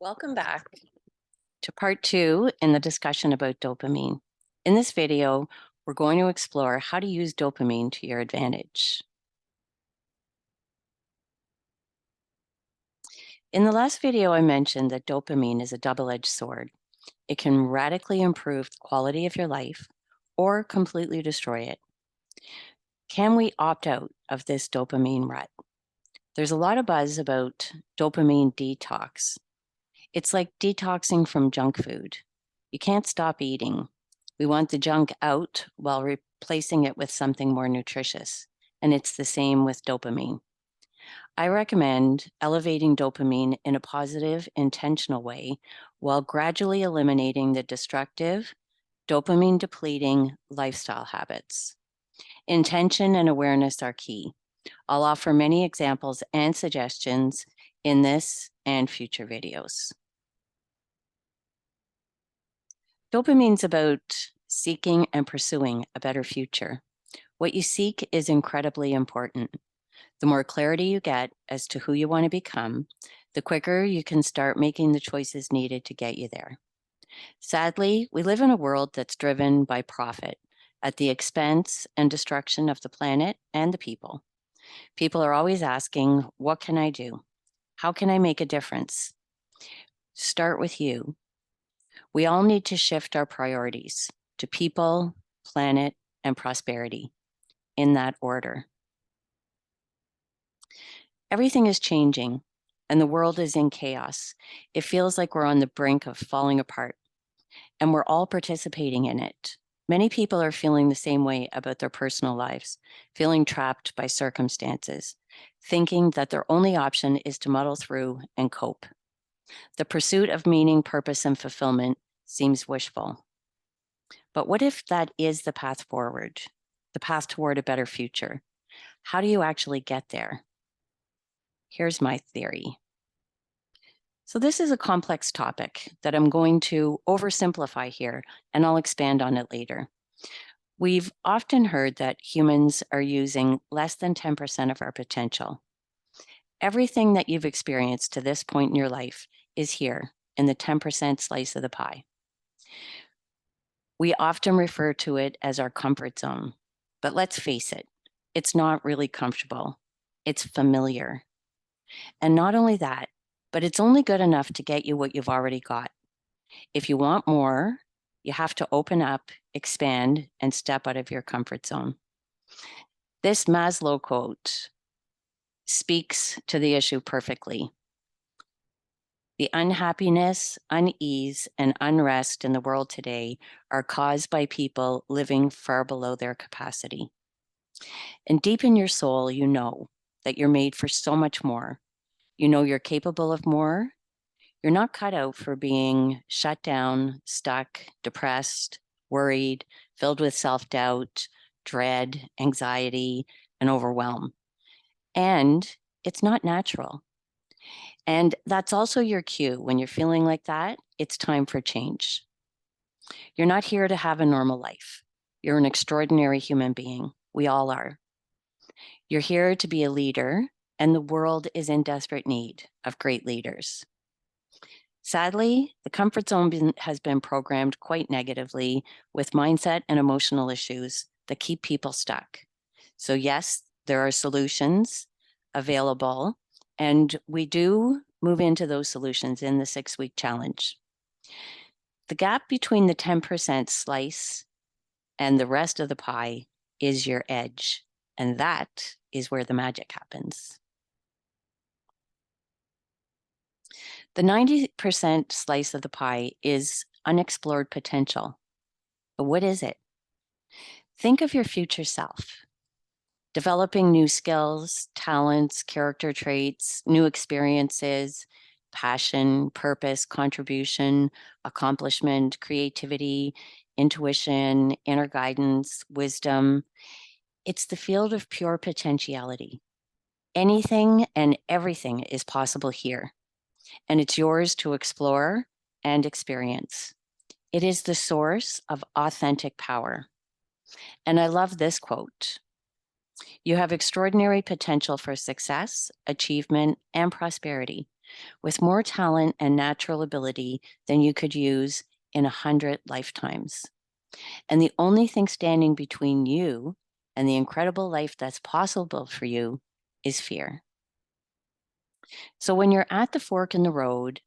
Welcome back to part 2 in the discussion about dopamine. In this video, we're going to explore how to use dopamine to your advantage. In the last video, I mentioned that dopamine is a double-edged sword. It can radically improve the quality of your life or completely destroy it. Can we opt out of this dopamine rut? There's a lot of buzz about dopamine detox. It's like detoxing from junk food. You can't stop eating. We want the junk out while replacing it with something more nutritious. And it's the same with dopamine. I recommend elevating dopamine in a positive, intentional way while gradually eliminating the destructive, dopamine-depleting lifestyle habits. Intention and awareness are key. I'll offer many examples and suggestions in this and future videos. Dopamine's about seeking and pursuing a better future. What you seek is incredibly important. The more clarity you get as to who you want to become, the quicker you can start making the choices needed to get you there. Sadly, we live in a world that's driven by profit at the expense and destruction of the planet and the people. People are always asking, what can I do? How can I make a difference? Start with you. We all need to shift our priorities to people, planet, and prosperity in that order. Everything is changing and the world is in chaos. It feels like we're on the brink of falling apart and we're all participating in it. Many people are feeling the same way about their personal lives, feeling trapped by circumstances, thinking that their only option is to muddle through and cope. The pursuit of meaning, purpose, and fulfillment seems wishful. But what if that is the path forward, the path toward a better future? How do you actually get there? Here's my theory. So this is a complex topic that I'm going to oversimplify here, and I'll expand on it later. We've often heard that humans are using less than 10% of our potential. Everything that you've experienced to this point in your life is here in the 10% slice of the pie. We often refer to it as our comfort zone, but let's face it, it's not really comfortable. It's familiar. And not only that, but it's only good enough to get you what you've already got. If you want more, you have to open up, expand, and step out of your comfort zone. This Maslow quote speaks to the issue perfectly. The unhappiness, unease, and unrest in the world today are caused by people living far below their capacity. And deep in your soul, you know that you're made for so much more. You know you're capable of more. You're not cut out for being shut down, stuck, depressed, worried, filled with self-doubt, dread, anxiety, and overwhelm. And it's not natural. And that's also your cue. When you're feeling like that, it's time for change. You're not here to have a normal life. You're an extraordinary human being. We all are. You're here to be a leader, and the world is in desperate need of great leaders. Sadly, the comfort zone has been programmed quite negatively with mindset and emotional issues that keep people stuck. So yes, there are solutions available, and we do move into those solutions in the 6-week challenge. The gap between the 10% slice and the rest of the pie is your edge, and that is where the magic happens. The 90% slice of the pie is unexplored potential. But what is it? Think of your future self, developing new skills, talents, character traits, new experiences, passion, purpose, contribution, accomplishment, creativity, intuition, inner guidance, wisdom. It's the field of pure potentiality. Anything and everything is possible here, and it's yours to explore and experience. It is the source of authentic power. And I love this quote. You have extraordinary potential for success, achievement, and prosperity. with more talent and natural ability than you could use in 100 lifetimes. And the only thing standing between you and the incredible life that's possible for you is fear. So when you're at the fork in the road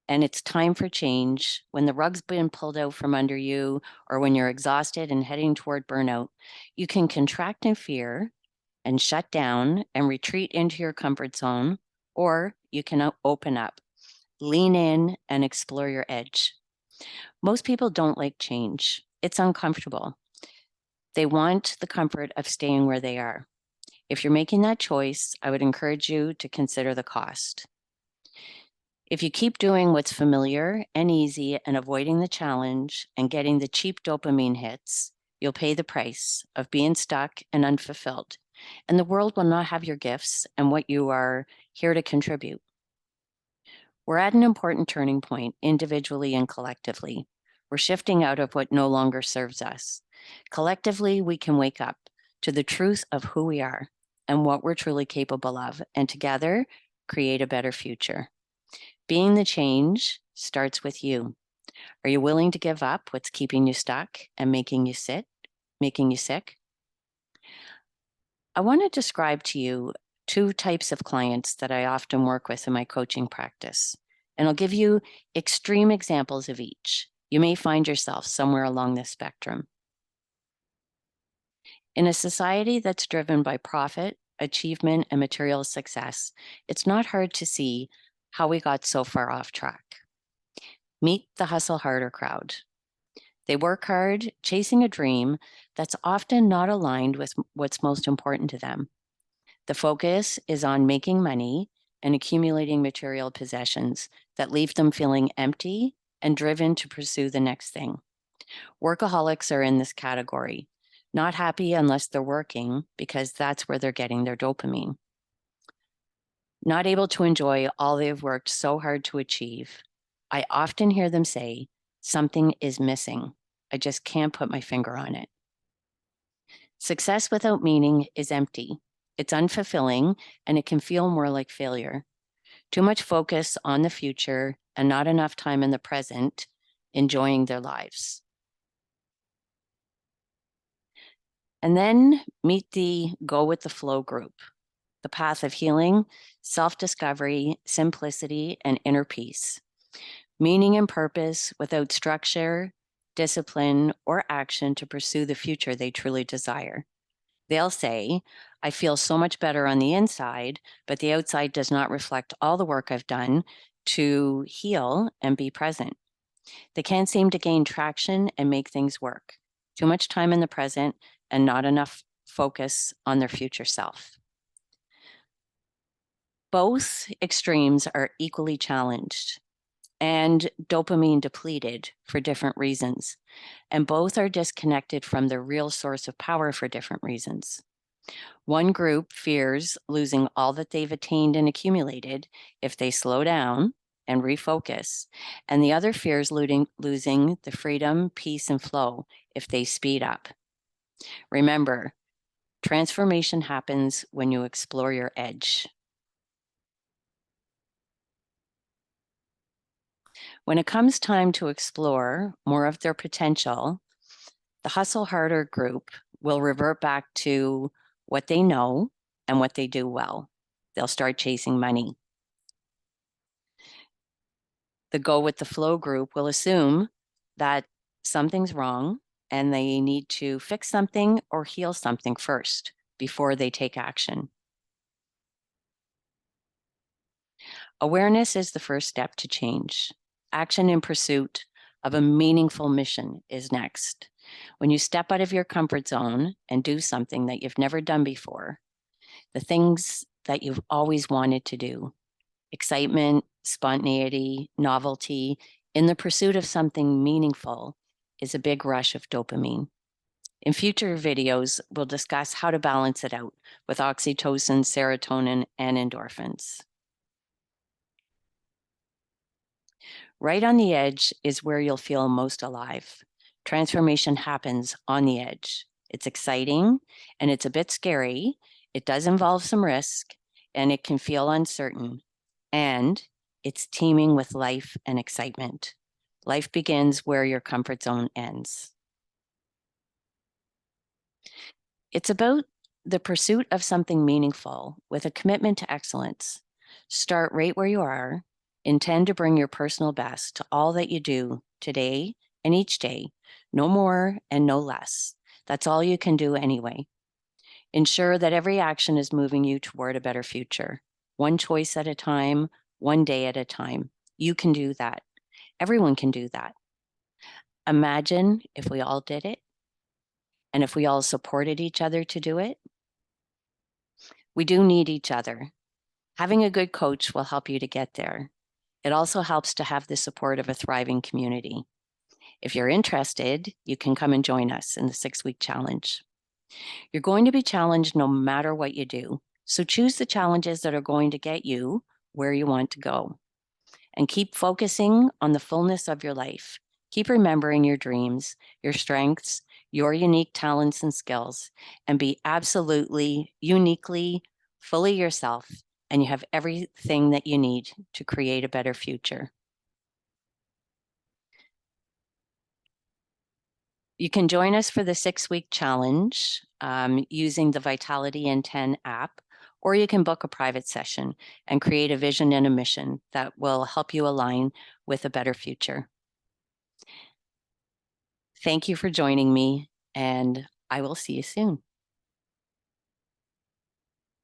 and it's time for change, when the rug's been pulled out from under you, or when you're exhausted and heading toward burnout, you can contract in fear and shut down and retreat into your comfort zone, or you can open up, lean in, and explore your edge. Most people don't like change. It's uncomfortable. They want the comfort of staying where they are. If you're making that choice, I would encourage you to consider the cost. If you keep doing what's familiar and easy and avoiding the challenge and getting the cheap dopamine hits, you'll pay the price of being stuck and unfulfilled. And the world will not have your gifts and what you are here to contribute. We're at an important turning point, individually and collectively. We're shifting out of what no longer serves us. Collectively, we can wake up to the truth of who we are and what we're truly capable of, and together create a better future. Being the change starts with you. Are you willing to give up what's keeping you stuck and making you sick? I want to describe to you two types of clients that I often work with in my coaching practice, and I'll give you extreme examples of each. You may find yourself somewhere along this spectrum. In a society that's driven by profit, achievement, and material success, it's not hard to see how we got so far off track. Meet the hustle harder crowd. They work hard, chasing a dream that's often not aligned with what's most important to them. The focus is on making money and accumulating material possessions that leave them feeling empty and driven to pursue the next thing. Workaholics are in this category, not happy unless they're working because that's where they're getting their dopamine. Not able to enjoy all they've worked so hard to achieve. I often hear them say, something is missing. I just can't put my finger on it. Success without meaning is empty. It's unfulfilling, and it can feel more like failure. Too much focus on the future and not enough time in the present, enjoying their lives. And then meet the go with the flow group, the path of healing, self-discovery, simplicity, and inner peace. Meaning and purpose without structure, discipline, or action to pursue the future they truly desire. They'll say, I feel so much better on the inside, but the outside does not reflect all the work I've done to heal and be present. They can't seem to gain traction and make things work. Too much time in the present and not enough focus on their future self. Both extremes are equally challenged and dopamine depleted for different reasons, and both are disconnected from their real source of power for different reasons. One group fears losing all that they've attained and accumulated if they slow down and refocus, and the other fears losing the freedom, peace, and flow if they speed up. Remember, transformation happens when you explore your edge. When it comes time to explore more of their potential, the hustle harder group will revert back to what they know and what they do well. They'll start chasing money. The go with the flow group will assume that something's wrong and they need to fix something or heal something first before they take action. Awareness is the first step to change. Action in pursuit of a meaningful mission is next. When you step out of your comfort zone and do something that you've never done before, the things that you've always wanted to do, excitement, spontaneity, novelty, in the pursuit of something meaningful is a big rush of dopamine. In future videos, we'll discuss how to balance it out with oxytocin, serotonin, and endorphins. Right on the edge is where you'll feel most alive. Transformation happens on the edge. It's exciting and it's a bit scary. It does involve some risk and it can feel uncertain. and it's teeming with life and excitement. Life begins where your comfort zone ends. It's about the pursuit of something meaningful with a commitment to excellence. Start right where you are. Intend to bring your personal best to all that you do today and each day, no more and no less. That's all you can do anyway. Ensure that every action is moving you toward a better future, one choice at a time, one day at a time. You can do that. Everyone can do that. Imagine if we all did it and if we all supported each other to do it. We do need each other. Having a good coach will help you to get there. It also helps to have the support of a thriving community. If you're interested, you can come and join us in the 6-week challenge. You're going to be challenged no matter what you do. So choose the challenges that are going to get you where you want to go. And keep focusing on the fullness of your life. Keep remembering your dreams, your strengths, your unique talents and skills, and be absolutely, uniquely, fully yourself. And you have everything that you need to create a better future. You can join us for the 6-week challenge using the Vitality in 10 app, or you can book a private session and create a vision and a mission that will help you align with a better future. Thank you for joining me, and I will see you soon.